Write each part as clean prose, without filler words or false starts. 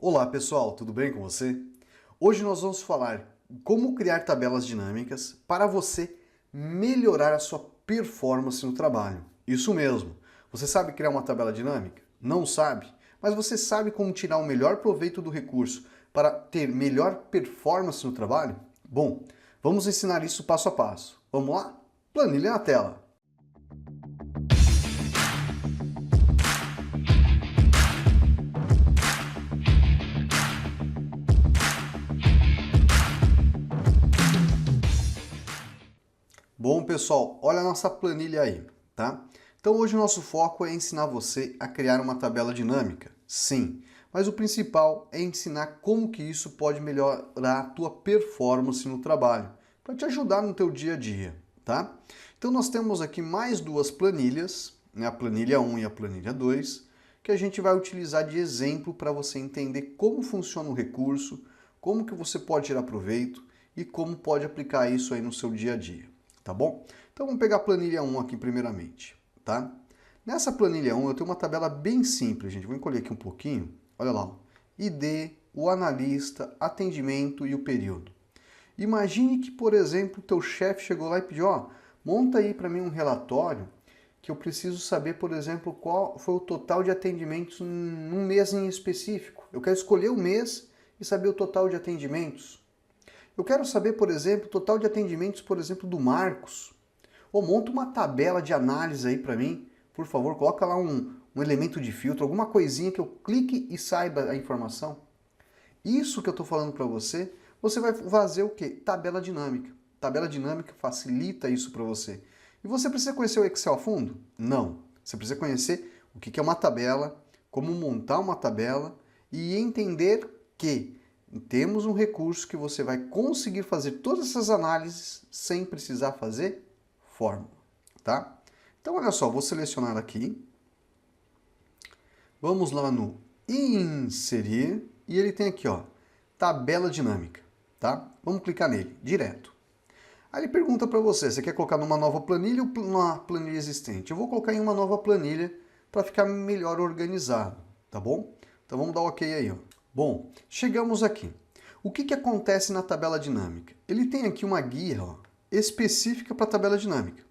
Olá pessoal, tudo bem com você? Hoje nós vamos falar como criar tabelas dinâmicas para você melhorar a sua performance no trabalho. Isso mesmo. Você sabe criar uma tabela dinâmica? Não sabe? Mas você sabe como tirar o melhor proveito do recurso para ter melhor performance no trabalho? Bom, vamos ensinar isso passo a passo. Vamos lá? Planilha na tela. Bom, pessoal, olha a nossa planilha aí, tá? Então hoje o nosso foco é ensinar você a criar uma tabela dinâmica, sim, mas o principal é ensinar como que isso pode melhorar a tua performance no trabalho, para te ajudar no teu dia a dia, tá? Então nós temos aqui mais duas planilhas, né, a planilha 1 e a planilha 2, que a gente vai utilizar de exemplo para você entender como funciona o recurso, como que você pode tirar proveito e como pode aplicar isso aí no seu dia a dia. Tá bom? Então vamos pegar a planilha 1 aqui primeiramente, tá? Nessa planilha 1 eu tenho uma tabela bem simples, gente. Vou encolher aqui um pouquinho. Olha lá, ó. ID, o analista, atendimento e o período. Imagine que, por exemplo, o teu chefe chegou lá e pediu, ó, monta aí para mim um relatório que eu preciso saber, por exemplo, qual foi o total de atendimentos num mês em específico. Eu quero escolher o mês e saber o total de atendimentos. Eu quero saber, por exemplo, o total de atendimentos, por exemplo, do Marcos. Ou monta uma tabela de análise aí para mim. Por favor, coloca lá um elemento de filtro, alguma coisinha que eu clique e saiba a informação. Isso que eu estou falando para você, você vai fazer o quê? Tabela dinâmica. Tabela dinâmica facilita isso para você. E você precisa conhecer o Excel a fundo? Não. Você precisa conhecer o que é uma tabela, como montar uma tabela e entender que temos um recurso que você vai conseguir fazer todas essas análises sem precisar fazer fórmula, tá? Então, olha só, vou selecionar aqui. Vamos lá no inserir e ele tem aqui, ó, tabela dinâmica, tá? Vamos clicar nele, direto. Aí ele pergunta para você, você quer colocar numa nova planilha ou numa planilha existente? Eu vou colocar em uma nova planilha para ficar melhor organizado, tá bom? Então vamos dar ok aí, ó. Bom, chegamos aqui. O que acontece na tabela dinâmica? Ele tem aqui uma guia, ó, específica para a tabela dinâmica,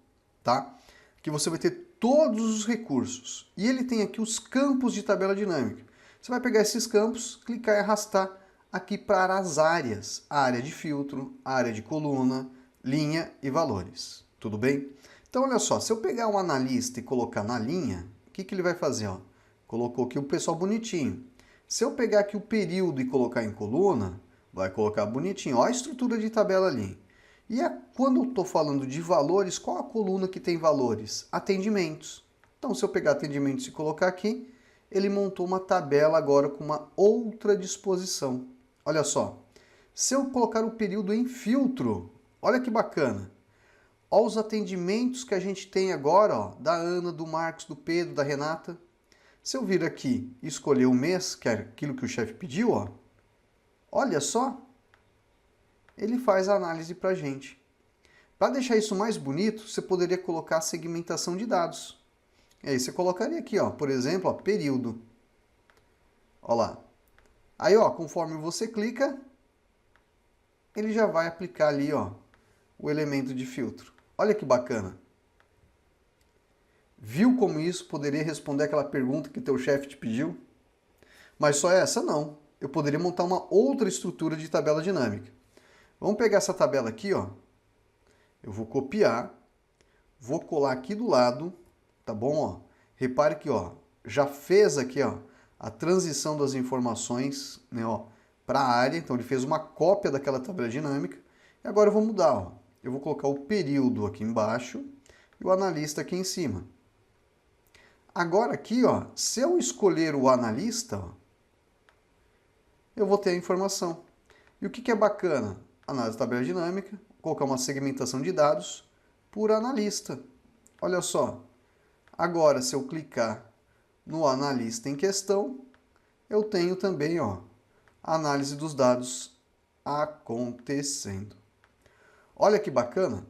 tá? Que você vai ter todos os recursos. E ele tem aqui os campos de tabela dinâmica. Você vai pegar esses campos, clicar e arrastar aqui para as áreas. A área de filtro, a área de coluna, linha e valores. Tudo bem? Então, olha só, se eu pegar um analista e colocar na linha, o que ele vai fazer? Ó? Colocou aqui o pessoal bonitinho. Se eu pegar aqui o período e colocar em coluna, vai colocar bonitinho. Olha a estrutura de tabela ali. E quando eu estou falando de valores, qual a coluna que tem valores? Atendimentos. Então, se eu pegar atendimentos e colocar aqui, ele montou uma tabela agora com uma outra disposição. Olha só. Se eu colocar o período em filtro, olha que bacana. Olha os atendimentos que a gente tem agora, ó, da Ana, do Marcos, do Pedro, da Renata. Se eu vir aqui e escolher o mês, que é aquilo que o chefe pediu, ó, olha só, ele faz a análise para a gente. Para deixar isso mais bonito, você poderia colocar segmentação de dados. E aí você colocaria aqui, ó, por exemplo, ó, período. Olha lá. Aí, ó, conforme você clica, ele já vai aplicar ali, ó, o elemento de filtro. Olha que bacana. Viu como isso poderia responder aquela pergunta que teu chefe te pediu? Mas só essa não. Eu poderia montar uma outra estrutura de tabela dinâmica. Vamos pegar essa tabela aqui, ó. Eu vou copiar, vou colar aqui do lado, tá bom? Ó. Repare que, ó, já fez aqui, ó, a transição das informações, né, ó, para a área. Então ele fez uma cópia daquela tabela dinâmica. E agora eu vou mudar, ó. Eu vou colocar o período aqui embaixo e o analista aqui em cima. Agora aqui, ó, se eu escolher o analista, ó, eu vou ter a informação. E o que é bacana? Análise de tabela dinâmica, colocar uma segmentação de dados por analista. Olha só. Agora, se eu clicar no analista em questão, eu tenho também, ó, a análise dos dados acontecendo. Olha que bacana.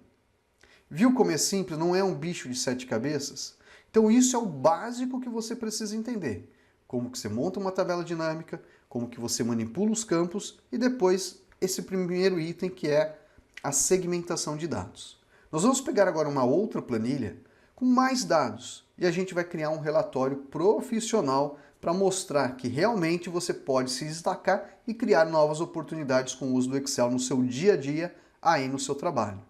Viu como é simples? Não é um bicho de 7 cabeças? Então isso é o básico que você precisa entender. Como que você monta uma tabela dinâmica, como que você manipula os campos e depois esse primeiro item que é a segmentação de dados. Nós vamos pegar agora uma outra planilha com mais dados e a gente vai criar um relatório profissional para mostrar que realmente você pode se destacar e criar novas oportunidades com o uso do Excel no seu dia a dia, aí no seu trabalho.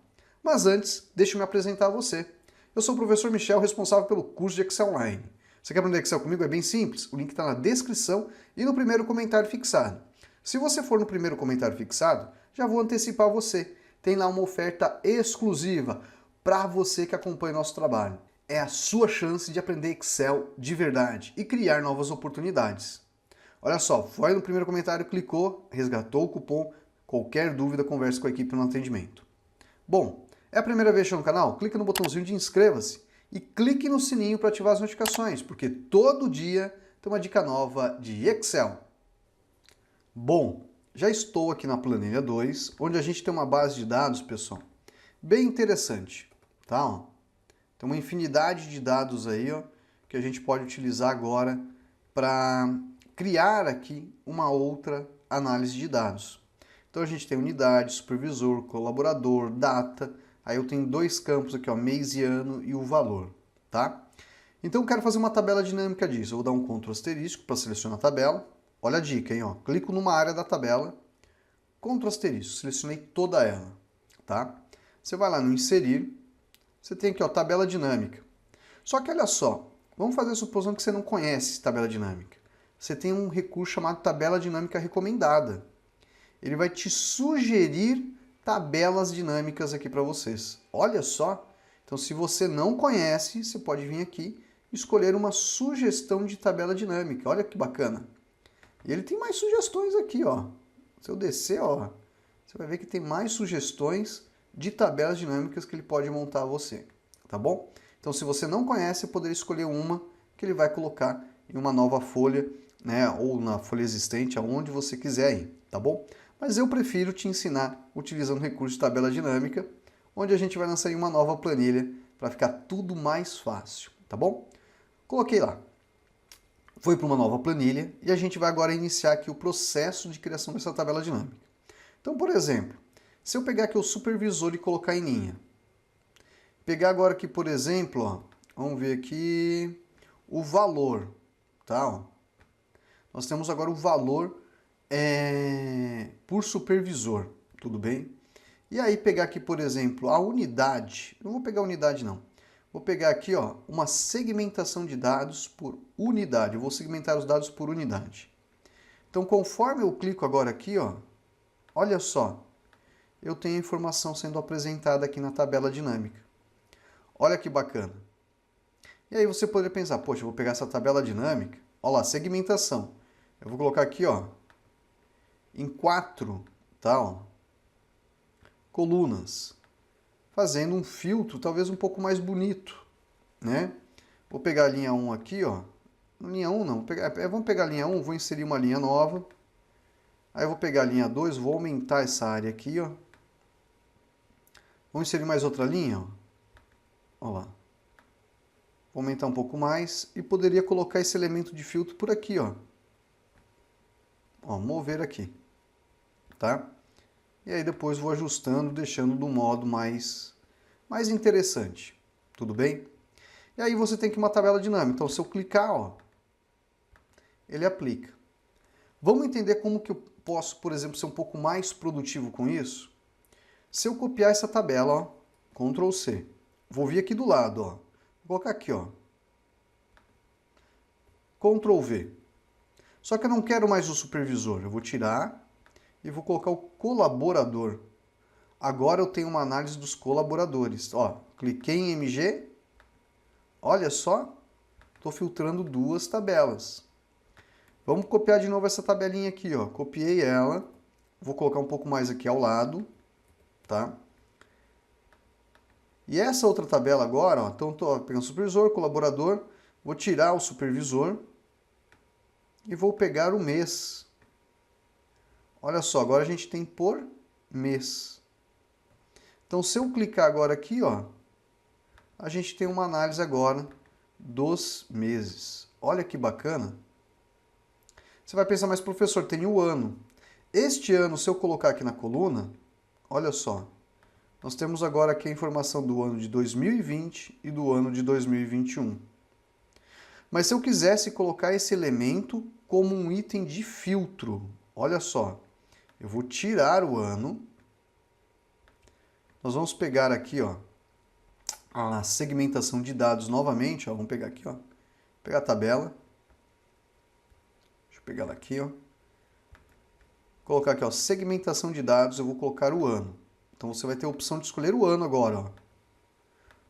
Mas antes, deixa eu me apresentar a você. Eu sou o professor Michel, responsável pelo curso de Excel Online. Você quer aprender Excel comigo? É bem simples. O link está na descrição e no primeiro comentário fixado. Se você for no primeiro comentário fixado, já vou antecipar você. Tem lá uma oferta exclusiva para você que acompanha o nosso trabalho. É a sua chance de aprender Excel de verdade e criar novas oportunidades. Olha só, foi no primeiro comentário, clicou, resgatou o cupom. Qualquer dúvida, converse com a equipe no atendimento. Bom, é a primeira vez no canal? Clica no botãozinho de inscreva-se e clique no sininho para ativar as notificações, porque todo dia tem uma dica nova de Excel. Bom, já estou aqui na planilha 2, onde a gente tem uma base de dados, pessoal, bem interessante, tá? Ó, tem uma infinidade de dados aí, ó, que a gente pode utilizar agora para criar aqui uma outra análise de dados. Então a gente tem unidade, supervisor, colaborador, data. Aí eu tenho dois campos aqui, ó, mês e ano e o valor, tá? Então eu quero fazer uma tabela dinâmica disso. Eu vou dar um Ctrl asterisco para selecionar a tabela. Olha a dica, hein? Ó. Clico numa área da tabela, Ctrl asterisco, selecionei toda ela, tá? Você vai lá no inserir, você tem aqui, ó, tabela dinâmica. Só que olha só, vamos fazer a suposição que você não conhece tabela dinâmica. Você tem um recurso chamado tabela dinâmica recomendada. Ele vai te sugerir tabelas dinâmicas aqui para vocês. Olha só, então se você não conhece, você pode vir aqui e escolher uma sugestão de tabela dinâmica. Olha que bacana. E ele tem mais sugestões aqui, ó. Se eu descer, ó, você vai ver que tem mais sugestões de tabelas dinâmicas que ele pode montar a você, tá bom? Então se você não conhece, você poderia escolher uma que ele vai colocar em uma nova folha, né, ou na folha existente, aonde você quiser ir, tá bom? Mas eu prefiro te ensinar utilizando o recurso de tabela dinâmica, onde a gente vai lançar em uma nova planilha para ficar tudo mais fácil, tá bom? Coloquei lá. Foi para uma nova planilha e a gente vai agora iniciar aqui o processo de criação dessa tabela dinâmica. Então, por exemplo, se eu pegar aqui o supervisor e colocar em linha, pegar agora aqui, por exemplo, ó, vamos ver aqui o valor, tá? Ó. Nós temos agora o valor por supervisor, tudo bem? E aí pegar aqui, por exemplo, a unidade, não vou pegar a unidade não, vou pegar aqui, ó, uma segmentação de dados por unidade, eu vou segmentar os dados por unidade. Então, conforme eu clico agora aqui, ó, olha só, eu tenho a informação sendo apresentada aqui na tabela dinâmica. Olha que bacana. E aí você poderia pensar, poxa, eu vou pegar essa tabela dinâmica, olha lá, segmentação. Eu vou colocar aqui, ó, em 4, tá, ó, colunas, fazendo um filtro talvez um pouco mais bonito, né? Vou pegar a linha 1 aqui, ó. Linha 1 não, vamos pegar a linha 1, vou inserir uma linha nova. Aí eu vou pegar a linha 2, vou aumentar essa área aqui, ó. Vou inserir mais outra linha, ó. Olha lá. Vou aumentar um pouco mais e poderia colocar esse elemento de filtro por aqui, ó. Ó, mover aqui, tá? E aí depois vou ajustando, deixando do modo mais interessante, tudo bem? E aí você tem que uma tabela dinâmica, então se eu clicar, ó, ele aplica. Vamos entender como que eu posso, por exemplo, ser um pouco mais produtivo com isso? Se eu copiar essa tabela, ó, Ctrl C, vou vir aqui do lado, ó, vou colocar aqui, ó, Ctrl V. Só que eu não quero mais o supervisor, eu vou tirar e vou colocar o colaborador. Agora eu tenho uma análise dos colaboradores. Ó, cliquei em MG, olha só, estou filtrando duas tabelas. Vamos copiar de novo essa tabelinha aqui, ó. Copiei ela, vou colocar um pouco mais aqui ao lado, tá? E essa outra tabela agora, ó, então estou pegando supervisor, colaborador, vou tirar o supervisor e vou pegar o mês. Olha só, agora a gente tem por mês. Então, se eu clicar agora aqui, ó, a gente tem uma análise agora dos meses. Olha que bacana. Você vai pensar, mas professor, tem o ano. Este ano, se eu colocar aqui na coluna, olha só, nós temos agora aqui a informação do ano de 2020 e do ano de 2021. Mas se eu quisesse colocar esse elemento como um item de filtro, olha só, eu vou tirar o ano, nós vamos pegar aqui, ó, a segmentação de dados novamente, ó, vamos pegar aqui, ó, pegar a tabela, deixa eu pegar ela aqui, ó, colocar aqui, ó, segmentação de dados, eu vou colocar o ano. Então você vai ter a opção de escolher o ano agora, ó.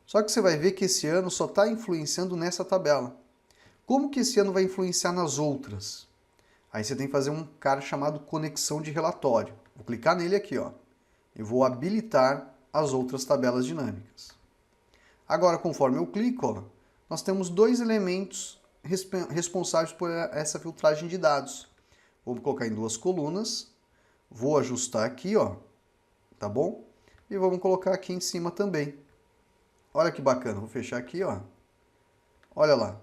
Só que você vai ver que esse ano só está influenciando nessa tabela. Como que esse ano vai influenciar nas outras? Aí você tem que fazer um cara chamado conexão de relatório. Vou clicar nele aqui, ó. E vou habilitar as outras tabelas dinâmicas. Agora, conforme eu clico, ó, nós temos dois elementos responsáveis por essa filtragem de dados. Vou colocar em duas colunas. Vou ajustar aqui, ó. Tá bom? E vamos colocar aqui em cima também. Olha que bacana. Vou fechar aqui, ó. Olha lá.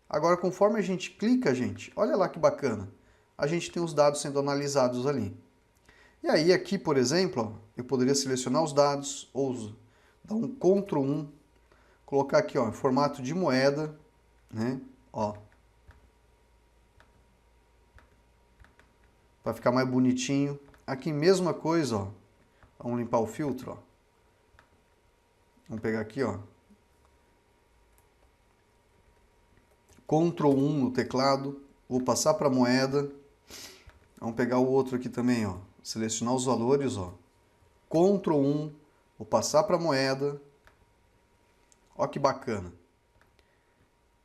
Agora, conforme a gente clica, gente, olha lá que bacana. A gente tem os dados sendo analisados ali. E aí, aqui, por exemplo, ó, eu poderia selecionar os dados, ou dar um Ctrl 1, colocar aqui, ó, em formato de moeda, né? Ó. Para ficar mais bonitinho. Aqui, mesma coisa, ó. Vamos limpar o filtro, ó. Vamos pegar aqui, ó. Ctrl 1 no teclado, vou passar para a moeda. Vamos pegar o outro aqui também, ó. Selecionar os valores, ó. Ctrl 1, vou passar para a moeda. Ó que bacana.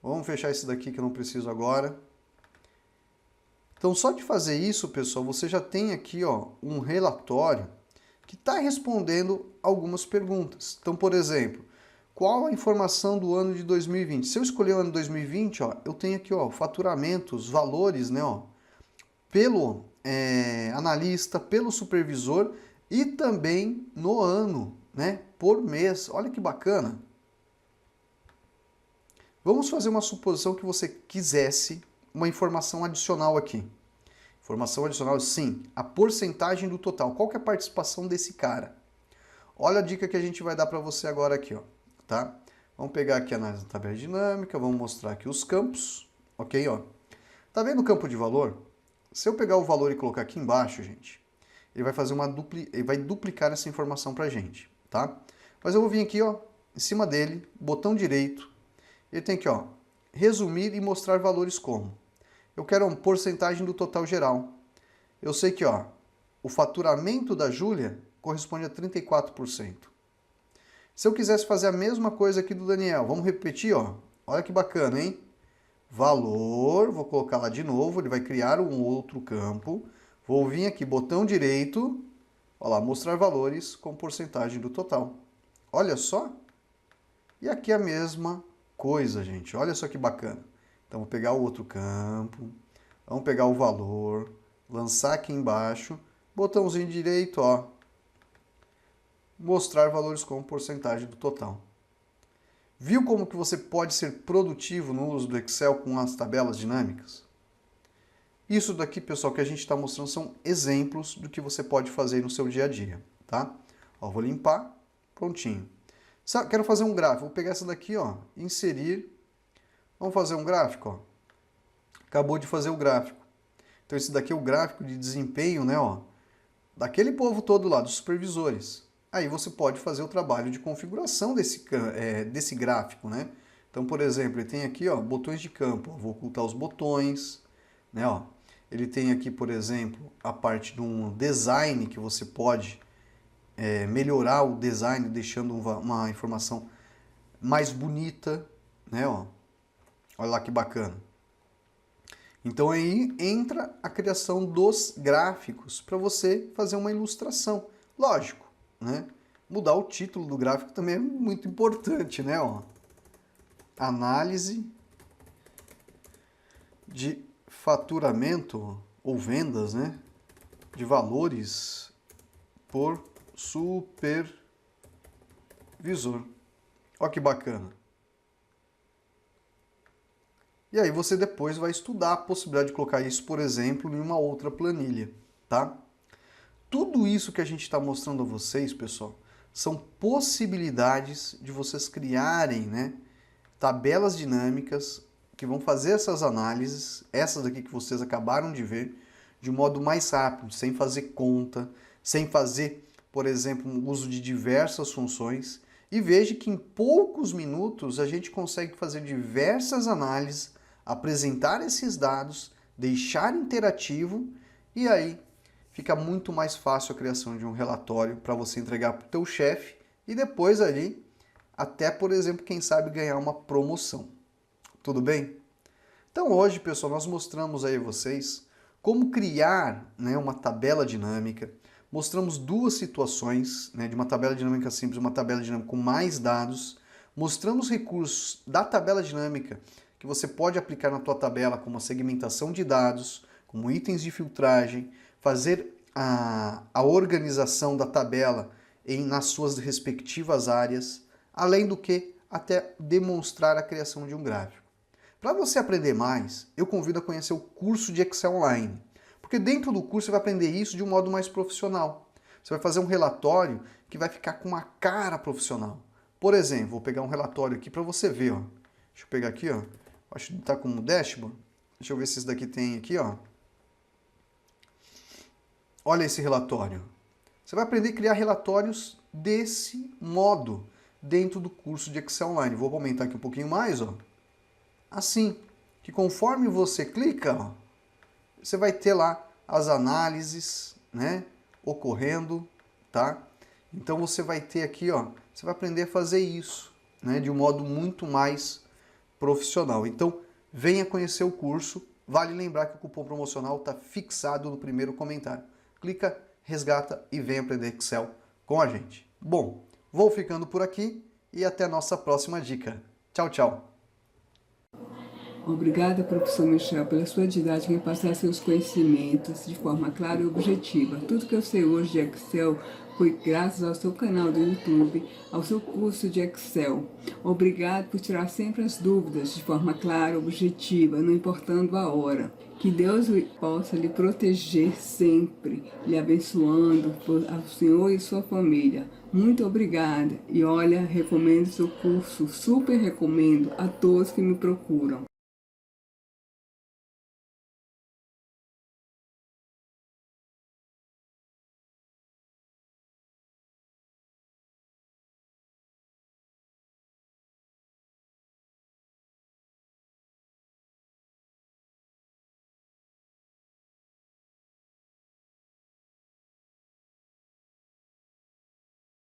Vamos fechar esse daqui que eu não preciso agora. Então, só de fazer isso, pessoal, você já tem aqui, ó, um relatório que está respondendo algumas perguntas. Então, por exemplo, qual a informação do ano de 2020? Se eu escolher o ano de 2020, ó, eu tenho aqui, ó, faturamento, os valores, né, ó, pelo analista, pelo supervisor e também no ano, né, por mês. Olha que bacana. Vamos fazer uma suposição que você quisesse uma informação adicional aqui. Informação adicional, sim, a porcentagem do total. Qual que é a participação desse cara? Olha a dica que a gente vai dar para você agora aqui, ó, tá? Vamos pegar aqui a análise da tabela dinâmica, vamos mostrar aqui os campos, ok, ó. Tá vendo o campo de valor? Se eu pegar o valor e colocar aqui embaixo, gente, ele vai fazer ele vai duplicar essa informação pra gente, tá? Mas eu vou vir aqui, ó, em cima dele, botão direito, ele tem aqui, ó, resumir e mostrar valores como. Eu quero uma porcentagem do total geral. Eu sei que, ó, o faturamento da Júlia corresponde a 34%. Se eu quisesse fazer a mesma coisa aqui do Daniel, vamos repetir, ó. Olha que bacana, hein? Valor, vou colocar lá de novo, ele vai criar um outro campo. Vou vir aqui, botão direito, olha lá, mostrar valores com porcentagem do total. Olha só. E aqui a mesma coisa, gente. Olha só que bacana. Então, vou pegar o outro campo, vamos pegar o valor, lançar aqui embaixo, botãozinho direito, ó, mostrar valores com porcentagem do total. Viu como que você pode ser produtivo no uso do Excel com as tabelas dinâmicas? Isso daqui, pessoal, que a gente está mostrando são exemplos do que você pode fazer no seu dia a dia, tá? Ó, vou limpar, prontinho. Quero fazer um gráfico, vou pegar essa daqui, ó, inserir. Vamos fazer um gráfico, ó. Acabou de fazer o gráfico. Então esse daqui é o gráfico de desempenho, né, ó, daquele povo todo lá, dos supervisores. Aí você pode fazer o trabalho de configuração desse gráfico, né? Então, por exemplo, ele tem aqui, ó, botões de campo. Vou ocultar os botões, né, ó. Ele tem aqui, por exemplo, a parte de um design que você pode melhorar o design, deixando uma informação mais bonita, né, ó. Olha lá que bacana. Então aí entra a criação dos gráficos para você fazer uma ilustração. Lógico, né? Mudar o título do gráfico também é muito importante, né? Ó, análise de faturamento ou vendas, né? De valores por supervisor. Olha que bacana. E aí você depois vai estudar a possibilidade de colocar isso, por exemplo, em uma outra planilha, tá? Tudo isso que a gente está mostrando a vocês, pessoal, são possibilidades de vocês criarem, né, tabelas dinâmicas que vão fazer essas análises, essas aqui que vocês acabaram de ver, de modo mais rápido, sem fazer conta, sem fazer, por exemplo, o uso de diversas funções. E veja que em poucos minutos a gente consegue fazer diversas análises, apresentar esses dados, deixar interativo e aí fica muito mais fácil a criação de um relatório para você entregar para o teu chefe e depois ali até, por exemplo, quem sabe ganhar uma promoção. Tudo bem? Então hoje, pessoal, nós mostramos aí a vocês como criar, né, uma tabela dinâmica. Mostramos duas situações, né, de uma tabela dinâmica simples e uma tabela dinâmica com mais dados. Mostramos recursos da tabela dinâmica que você pode aplicar na tua tabela, como a segmentação de dados, como itens de filtragem, fazer a organização da tabela nas suas respectivas áreas, além do que até demonstrar a criação de um gráfico. Para você aprender mais, eu convido a conhecer o curso de Excel Online, porque dentro do curso você vai aprender isso de um modo mais profissional. Você vai fazer um relatório que vai ficar com uma cara profissional. Por exemplo, vou pegar um relatório aqui para você ver, ó. Deixa eu pegar aqui, ó. Acho que está como dashboard. Deixa eu ver se esse daqui tem aqui, ó. Olha esse relatório. Você vai aprender a criar relatórios desse modo dentro do curso de Excel Online. Vou aumentar aqui um pouquinho mais, ó. Assim, que conforme você clica, ó, você vai ter lá as análises, né, ocorrendo, tá? Então você vai ter aqui, ó, você vai aprender a fazer isso, né, de um modo muito mais profissional. Então, venha conhecer o curso. Vale lembrar que o cupom promocional está fixado no primeiro comentário. Clica, resgata e vem aprender Excel com a gente. Bom, vou ficando por aqui e até a nossa próxima dica. Tchau, tchau! Obrigada, professor Michel, pela sua didática em passar seus conhecimentos de forma clara e objetiva. Tudo que eu sei hoje de Excel foi graças ao seu canal do YouTube, ao seu curso de Excel. Obrigado por tirar sempre as dúvidas de forma clara e objetiva, não importando a hora. Que Deus possa lhe proteger sempre, lhe abençoando ao senhor e sua família. Muito obrigada. E olha, recomendo seu curso, super recomendo a todos que me procuram.